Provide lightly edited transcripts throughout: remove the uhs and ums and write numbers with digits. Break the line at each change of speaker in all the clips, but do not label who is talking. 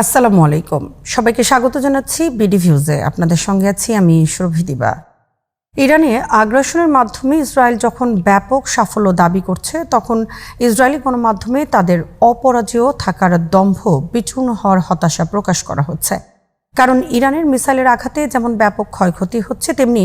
আসসালামু আলাইকুম, সবাইকে স্বাগত জানাচ্ছি বিডি ভিউজে। আপনাদের সঙ্গে আছি আমি সুরভি দিবা। ইরানে আগ্রাসনের মাধ্যমে ইসরায়েল যখন ব্যাপক সাফল্য দাবি করছে, তখন ইসরায়েলি গণমাধ্যমে তাদের অপরাজেয় থাকার দম্ভ, বিচূর্ণ হওয়ার হতাশা প্রকাশ করা হচ্ছে। কারণ ইরানের মিসাইলের আঘাতে যেমন ব্যাপক ক্ষয়ক্ষতি হচ্ছে, তেমনি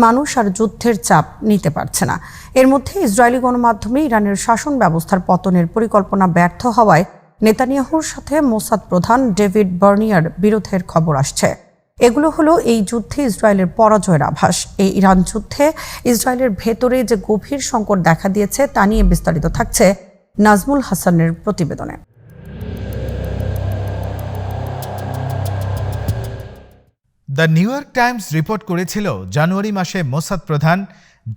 মানুষ আর যুদ্ধের চাপ নিতে পারছে না। এর মধ্যে ইসরায়েলি গণমাধ্যমে ইরানের শাসন ব্যবস্থার পতনের পরিকল্পনা ব্যর্থ হওয়ায় নেতানিয়াহুর সাথে মোসাদ প্রধান ডেভিড বার্নিয়ার বিরোধের খবর আসছে। এগুলো হলো এই যুদ্ধে ইসরায়েলের পরাজয়ের আভাস। এই ইরান যুদ্ধে ইসরায়েলের ভেতরে যে গভীর সংকট দেখা দিয়েছে তা নিয়ে বিস্তারিত থাকছে নাজমুল হাসানের প্রতিবেদনে।
The new York Times report করেছিল, জানুয়ারি মাসে মোসাদ প্রধান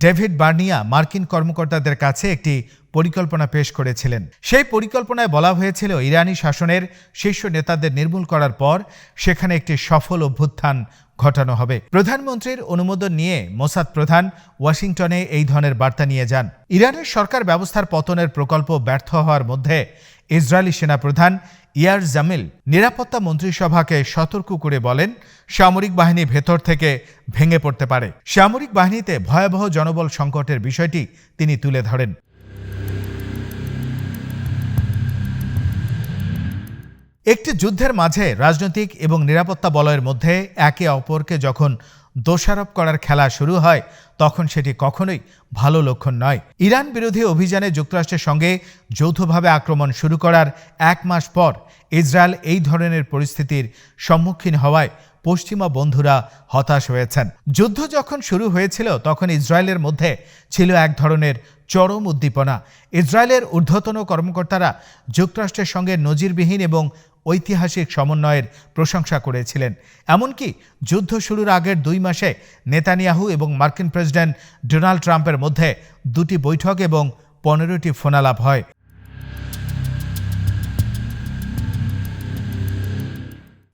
ডেভিড বার্নিয়া মার্কিন কর্মকর্তাদের কাছে একটি পরিকল্পনা পেশ করেছিলেন। সেই পরিকল্পনায় বলা হয়েছিল, ইরানি শাসনের শীর্ষ নেতাদের নির্মূল করার পর সেখানে একটি সফল অভ্যুত্থান ঘটানো হবে। প্রধানমন্ত্রীর অনুমোদন নিয়ে মোসাদ প্রধান ওয়াশিংটনে এই ধরনের বার্তা নিয়ে যান। ইরানের সরকার ব্যবস্থার পতনের প্রকল্প ব্যর্থ হওয়ার মধ্যে ইসরায়েলি সেনাপ্রধান ইয়ার জামিল নিরাপত্তা মন্ত্রিসভাকে সতর্ক করে বলেন, সামরিক বাহিনী ভেতর থেকে ভেঙে পড়তে পারে। সামরিক বাহিনীতে ভয়াবহ জনবল সংকটের বিষয়টি তিনি তুলে ধরেন। একটি যুদ্ধের মাঝে রাজনৈতিক এবং নিরাপত্তা বলয়ের মধ্যে একে অপরকে যখন দোষারোপ করার খেলা শুরু হয়, তখন সেটি কখনোই ভালো লক্ষণ নয়। ইরান বিরোধী অভিযানে যুক্তরাষ্ট্রের সঙ্গে যৌথভাবে আক্রমণ শুরু করার এক মাস পর ইসরায়েল এই ধরনের পরিস্থিতির সম্মুখীন হওয়ায় পশ্চিমা বন্ধুরা হতাশ হয়েছেন। যুদ্ধ যখন শুরু হয়েছিল, তখন ইসরায়েলের মধ্যে ছিল এক ধরনের চরম উদ্দীপনা। ইসরায়েলের ঊর্ধ্বতন কর্মকর্তারা যুক্তরাষ্ট্রের সঙ্গে নজিরবিহীন এবং ঐতিহাসিক সমন্বয়ের প্রশংসা করেছিলেন। এমনকি যুদ্ধ শুরুর আগের 2 মাসে নেতানিয়াহু এবং মার্কিন প্রেসিডেন্ট ডোনাল্ড ট্রাম্পের মধ্যে 2টি বৈঠক এবং 15টি ফোনালাপ হয়।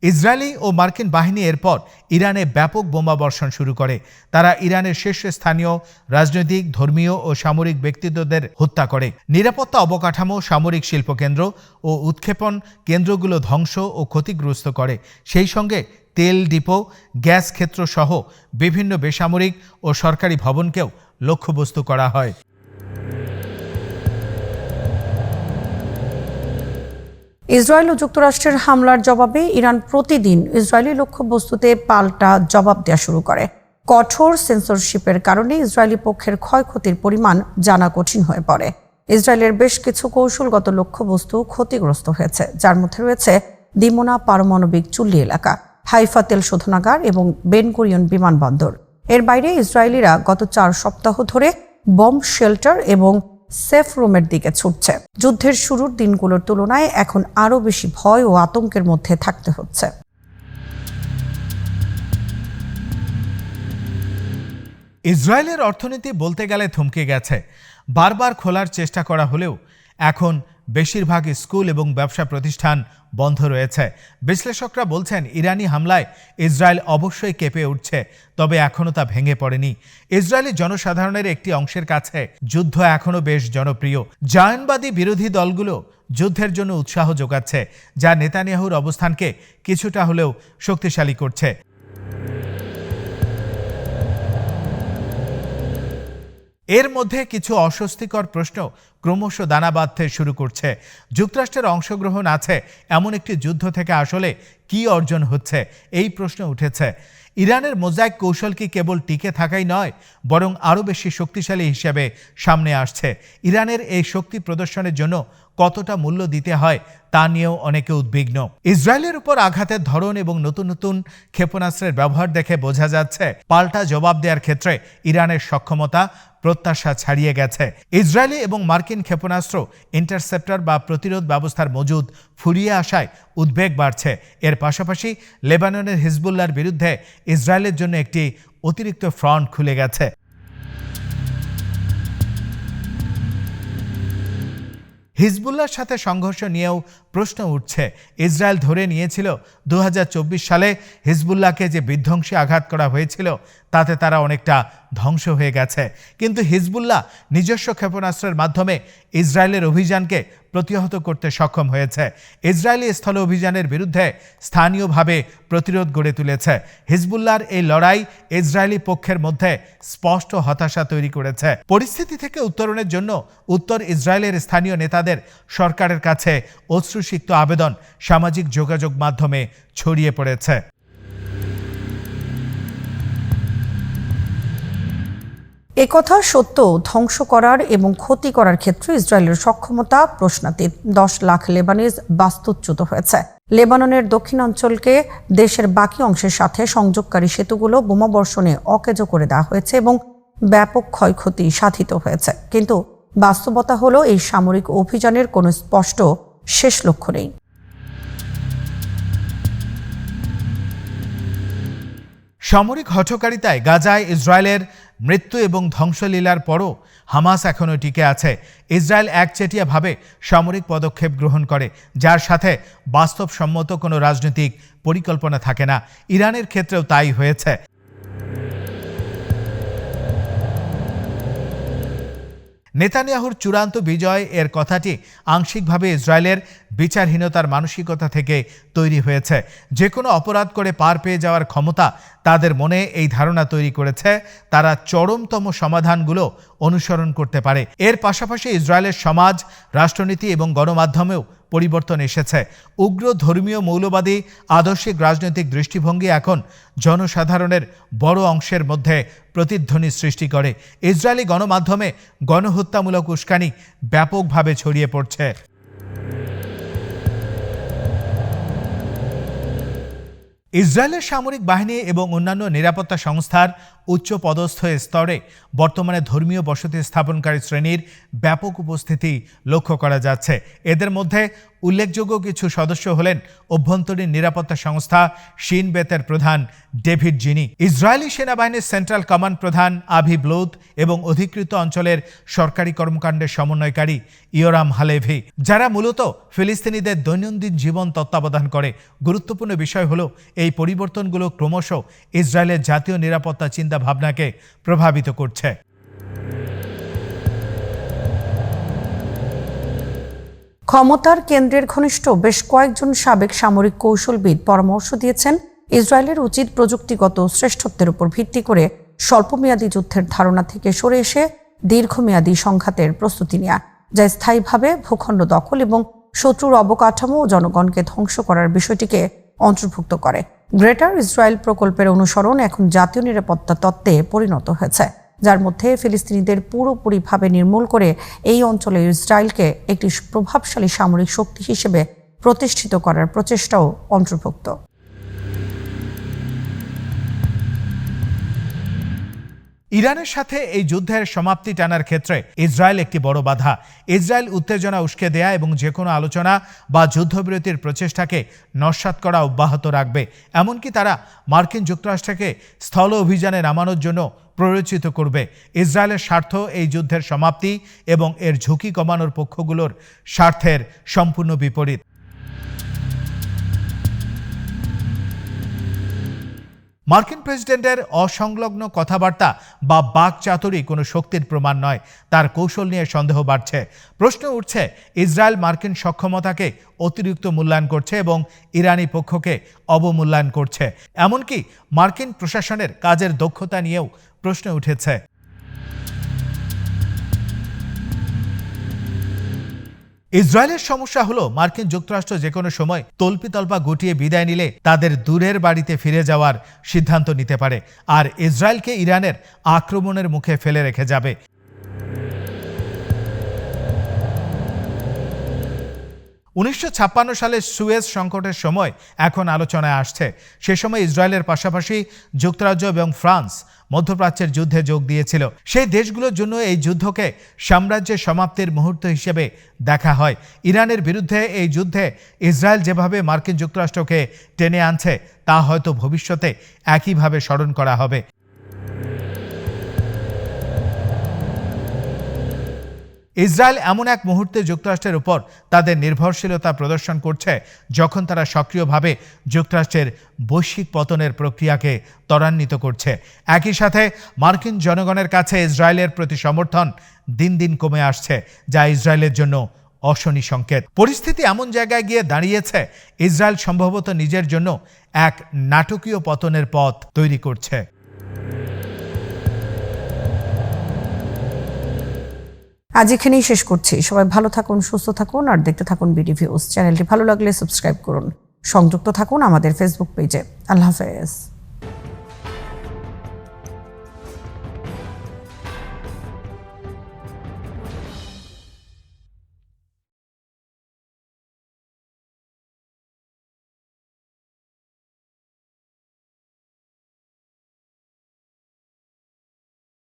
ইসরায়েলি ও মার্কিন বাহিনী এরপর ইরানে ব্যাপক বোমাবর্ষণ শুরু করে। তারা ইরানের শীর্ষস্থানীয় রাজনৈতিক, ধর্মীয় ও সামরিক ব্যক্তিত্বদের হত্যা করে। নিরাপত্তা অবকাঠামো, সামরিক শিল্পকেন্দ্র ও উৎক্ষেপণ কেন্দ্রগুলো ধ্বংস ও ক্ষতিগ্রস্ত করে। সেই সঙ্গে তেল ডিপো, গ্যাস ক্ষেত্র সহ বিভিন্ন বেসামরিক ও সরকারি ভবনকেও লক্ষ্যবস্তু করা হয়।
ইসরায়েল ও যুক্তরাষ্ট্রের হামলার জবাবে ইরান প্রতিদিন ইসরায়েলি লক্ষ্যবস্তুতে পাল্টা জবাব দেওয়া শুরু করে। কঠোর সেন্সরশিপের কারণে ইসরায়েলি পক্ষের ক্ষয়ক্ষতির পরিমাণ জানা কঠিন হয়ে পড়ে। ইসরায়েলের বেশ কিছু কৌশলগত লক্ষ্যবস্তু ক্ষতিগ্রস্ত হয়েছে, যার মধ্যে রয়েছে দিমোনা পারমাণবিক চুল্লি এলাকা, হাইফা তেল শোধনাগার এবং বেন গুরিয়ন বিমানবন্দর। এর বাইরে ইসরায়েলিরা গত 4 সপ্তাহ ধরে বম্ব শেল্টার এবং সেফ রুমের দিকে ছুটছে। যুদ্ধের শুরুর দিনগুলোর তুলনায় এখন আরও বেশি ভয় ও আতঙ্কের মধ্যে থাকতে হচ্ছে।
ইসরায়েলের অর্থনীতি বলতে গেলে থমকে গেছে। বারবার খোলার চেষ্টা করা হলেও এখন বেশিরভাগ স্কুল এবং ব্যবসা প্রতিষ্ঠান বন্ধ রয়েছে। বিশ্লেষকরা বলছেন, ইরানি হামলায় ইসরায়েল অবশ্যই কেঁপে উঠছে, তবে এখনও তা ভেঙে পড়েনি। ইসরায়েলি জনসাধারণের একটি অংশের কাছে যুদ্ধ এখনও বেশ জনপ্রিয়। জায়নবাদী বিরোধী দলগুলো যুদ্ধের জন্য উৎসাহ যোগাচ্ছে, যা নেতানিয়াহুর অবস্থানকে কিছুটা হলেও শক্তিশালী করছে। এর মধ্যে কিছু অস্বস্তিকর প্রশ্ন ক্রমশ দানা বাঁধতে শুরু করছে। যুক্তরাষ্ট্রের অংশগ্রহণ আছে এমন একটি যুদ্ধ থেকে আসলে কি অর্জন হচ্ছে, এই প্রশ্ন উঠেছে। ইরানের মোজাইক কৌশল কি কেবল টিকে থাকাই নয়, বরং আরও বেশি শক্তিশালী হিসেবে সামনে আসছে। ইরানের এই শক্তি প্রদর্শনের জন্য কতটা মূল্য দিতে হয় তা নিয়েও অনেকে উদ্বিগ্ন। ইসরায়েলের উপর আঘাতের ধরন এবং নতুন নতুন ক্ষেপণাস্ত্রের ব্যবহার দেখে বোঝা যাচ্ছে, পাল্টা জবাব দেওয়ার ক্ষেত্রে ইরানের সক্ষমতা প্রত্যাশা ছাড়িয়ে গেছে। ইসরায়েলি এবং মার্কিন ক্ষেপণাস্ত্র, ইন্টারসেপ্টর বা প্রতিরোধ ব্যবস্থার মজুদ ফুরিয়ে আসায় উদ্বেগ বাড়ছে। এর পাশাপাশি লেবাননের হিজবুল্লাহর বিরুদ্ধে ইসরায়েলের জন্য একটি অতিরিক্ত ফ্রন্ট খুলে গেছে। হিজবুল্লাহর সাথে সংঘর্ষ নিয়েও প্রশ্ন উঠছে। ইসরায়েল ধরে নিয়েছিল 2024 সালে হিজবুল্লাহকে যে বিধ্বংসী আঘাত করা হয়েছিল তাতে তারা অনেকটা ধ্বংস হয়ে গেছে। কিন্তু হিজবুল্লাহ নিজস্ব ক্ষেপণাস্ত্রের মাধ্যমে ইসরায়েলের অভিযানকে প্রতিহত করতে সক্ষম হয়েছে। ইসরায়েলি স্থল অভিযানের বিরুদ্ধে স্থানীয়ভাবে প্রতিরোধ গড়ে তুলেছে। হিজবুল্লাহর এই লড়াই ইসরায়েলি পক্ষের মধ্যে স্পষ্ট হতাশা তৈরি করেছে। পরিস্থিতি থেকে উত্তরণের জন্য উত্তর ইসরায়েলের স্থানীয় নেতাদের সরকারের কাছে অশ্রুসিক্ত আবেদন সামাজিক যোগাযোগ মাধ্যমে ছড়িয়ে পড়েছে।
একথা সত্য, ধ্বংস করার এবং ক্ষতি করার ক্ষেত্রে ইসরায়েলের সক্ষমতা প্রশ্নাতীত। 10 লাখ লেবানিজ বাস্তুচ্যুত হয়েছে। লেবাননের দক্ষিণাঞ্চলকে দেশের বাকি অংশের সাথে সংযোগকারী সেতুগুলো বোমাবর্ষণে অকেজো করে দেওয়া হয়েছে এবং ব্যাপক ক্ষয়ক্ষতি সাধিত হয়েছে। কিন্তু বাস্তবতা হলো এই সামরিক অভিযানের কোনো স্পষ্ট শেষ লক্ষ্য নেই।
সামরিক হঠকারিতায় গাজায় ইসরায়েলের মৃত্যু এবং ধ্বংসলীলার পরও হামাস এখনও টিকে আছে। ইসরায়েল একচেটিয়াভাবে সামরিক পদক্ষেপ গ্রহণ করে, যার সাথে বাস্তবসম্মত কোনো রাজনৈতিক পরিকল্পনা থাকে না। ইরানের ক্ষেত্রেও তাই হয়েছে। নেতানিয়াহুর চূড়ান্ত বিজয় এর কথাটি আংশিকভাবে ইসরায়েলের বিচারহীনতার মানসিকতা থেকে তৈরি হয়েছে। যে কোনো অপরাধ করে পার পেয়ে যাওয়ার ক্ষমতা তাদের মনে এই ধারণা তৈরি করেছে তারা চরমতম সমাধানগুলো অনুসরণ করতে পারে। এর পাশাপাশি ইসরায়েলের সমাজ, রাষ্ট্রনীতি এবং গণমাধ্যমেও পরিবর্তন এসেছে। উগ্র ধর্মীয় মৌলবাদী আদর্শিক রাজনৈতিক দৃষ্টিভঙ্গি এখন জনসাধারণের বড় অংশের মধ্যে প্রতিধ্বনি সৃষ্টি করে। ইসরায়েলি গণমাধ্যমে গণহত্যামূলক উস্কানি ব্যাপকভাবে ছড়িয়ে পড়ছে। ইসরায়েলের সামরিক বাহিনী এবং অন্যান্য নিরাপত্তা সংস্থার উচ্চ পদস্থ স্তরে বর্তমানে ধর্মীয় বসতি স্থাপনকারী শ্রেণীর ব্যাপক উপস্থিতি লক্ষ্য করা যাচ্ছে। এদের মধ্যে উল্লেখযোগ্য কিছু সদস্য হলেন অভ্যন্তরীণ নিরাপত্তা সংস্থা শিন বেতের প্রধান ডেভিড জিনি, ইসরায়েলি সেনাবাহিনীর সেন্ট্রাল কমান্ড প্রধান আভি ব্লোদ এবং অধিকৃত অঞ্চলের সরকারি কর্মকাণ্ডের সমন্বয়কারী ইয়োরাম হালেভি, যারা মূলত ফিলিস্তিনিদের দৈনন্দিন জীবন তত্ত্বাবধান করে। গুরুত্বপূর্ণ বিষয় হলো এই পরিবর্তনগুলো ক্রমশ ইসরায়েলের জাতীয় নিরাপত্তা চিন্তা ভাবনাকে প্রভাবিত করছে।
ক্ষমতার কেন্দ্রের ঘনিষ্ঠ বেশ কয়েকজন সাবেক সামরিক কৌশলবিদ পরামর্শ দিয়েছেন ইসরায়েলের উচিত প্রযুক্তিগত শ্রেষ্ঠত্বের উপর ভিত্তি করে স্বল্পমেয়াদী যুদ্ধের ধারণা থেকে সরে এসে দীর্ঘমেয়াদী সংঘাতের প্রস্তুতি নেওয়া, যা স্থায়ীভাবে ভূখণ্ড দখল এবং শত্রুর অবকাঠামো ও জনগণকে ধ্বংস করার বিষয়টিকে অন্তর্ভুক্ত করে। গ্রেটার ইসরায়েল প্রকল্পের অনুসরণ এখন জাতীয় নিরাপত্তা তত্ত্বে পরিণত হয়েছে, যার মধ্যে ফিলিস্তিনিদের পুরোপুরিভাবে নির্মূল করে এই অঞ্চলে ইসরায়েলকে একটি প্রভাবশালী সামরিক শক্তি হিসেবে প্রতিষ্ঠিত করার প্রচেষ্টাও অন্তর্ভুক্ত।
ইরানের সাথে এই যুদ্ধের সমাপ্তি টানার ক্ষেত্রে ইসরায়েল একটি বড় বাধা। ইসরায়েল উত্তেজনা উস্কে দেয়া এবং যে কোনো আলোচনা বা যুদ্ধবিরতির প্রচেষ্টাকে নস্যাৎ করা অব্যাহত রাখবে। এমনকি তারা মার্কিন যুক্তরাষ্ট্রকে স্থল অভিযানে নামানোর জন্য প্ররোচিত করবে। ইসরায়েলের স্বার্থ এই যুদ্ধের সমাপ্তি এবং এর ঝুঁকি কমানোর পক্ষগুলোর স্বার্থের সম্পূর্ণ বিপরীত। মার্কিন প্রেসিডেন্টের অসংলগ্ন কথাবার্তা বা বাকচাতুরি কোনো শক্তির প্রমাণ নয়, তার কৌশল নিয়ে সন্দেহ বাড়ছে। প্রশ্ন উঠছে, ইসরায়েল মার্কিন সক্ষমতাকে অতিরিক্ত মূল্যায়ন করছে এবং ইরানি পক্ষকে অবমূল্যায়ন করছে। এমনকি মার্কিন প্রশাসনের কাজের দক্ষতা নিয়েও প্রশ্ন উঠেছে। ইসরায়েলের সমস্যা হলো মার্কিন যুক্তরাষ্ট্র যে কোনো সময় তল্পিতল্পা গুটিয়ে বিদায় নিলে তাদের দূরের বাড়িতে ফিরে যাওয়ার সিদ্ধান্ত নিতে পারে, আর ইসরায়েলকে ইরানের আক্রমণের মুখে ফেলে রেখে যাবে। 1956 সালে সুয়েজ সংকটের সময় এখন আলোচনায় আসছে। সে সময় ইসরায়েলের পাশাপাশি যুক্তরাজ্য এবং ফ্রান্স মধ্যপ্রাচ্যের যুদ্ধে যোগ দিয়েছিল। সেই দেশগুলোর জন্য এই যুদ্ধকে সাম্রাজ্যের সমাপ্তির মুহূর্ত হিসেবে দেখা হয়। ইরানের বিরুদ্ধে এই যুদ্ধে ইসরায়েল যেভাবে মার্কিন যুক্তরাষ্ট্রকে টেনে আনছে তা হয়তো ভবিষ্যতে একইভাবে স্মরণ করা হবে। ইসরায়েল এমন এক মুহূর্তে যুক্তরাষ্ট্রের উপর তাদের নির্ভরশীলতা প্রদর্শন করছে যখন তারা সক্রিয়ভাবে যুক্তরাষ্ট্রের বৈশ্বিক পতনের প্রক্রিয়াকে ত্বরান্বিত করছে। একই সাথে মার্কিন জনগণের কাছে ইসরায়েলের প্রতি সমর্থন দিন দিন কমে আসছে, যা ইসরায়েলের জন্য অশনি সংকেত। পরিস্থিতি এমন জায়গায় গিয়ে দাঁড়িয়েছে, ইসরায়েল সম্ভবত নিজের জন্য এক নাটকীয় পতনের পথ তৈরি করছে।
আজ এখানেই শেষ করছি। সবাই ভালো থাকুন, সুস্থ থাকুন আর দেখতে থাকুন বিডি ভিউজ। চ্যানেলটি ভালো লাগলে সাবস্ক্রাইব করুন। সংযুক্ত থাকুন আমাদের ফেসবুক পেজে। আল্লাহ হাফেজ।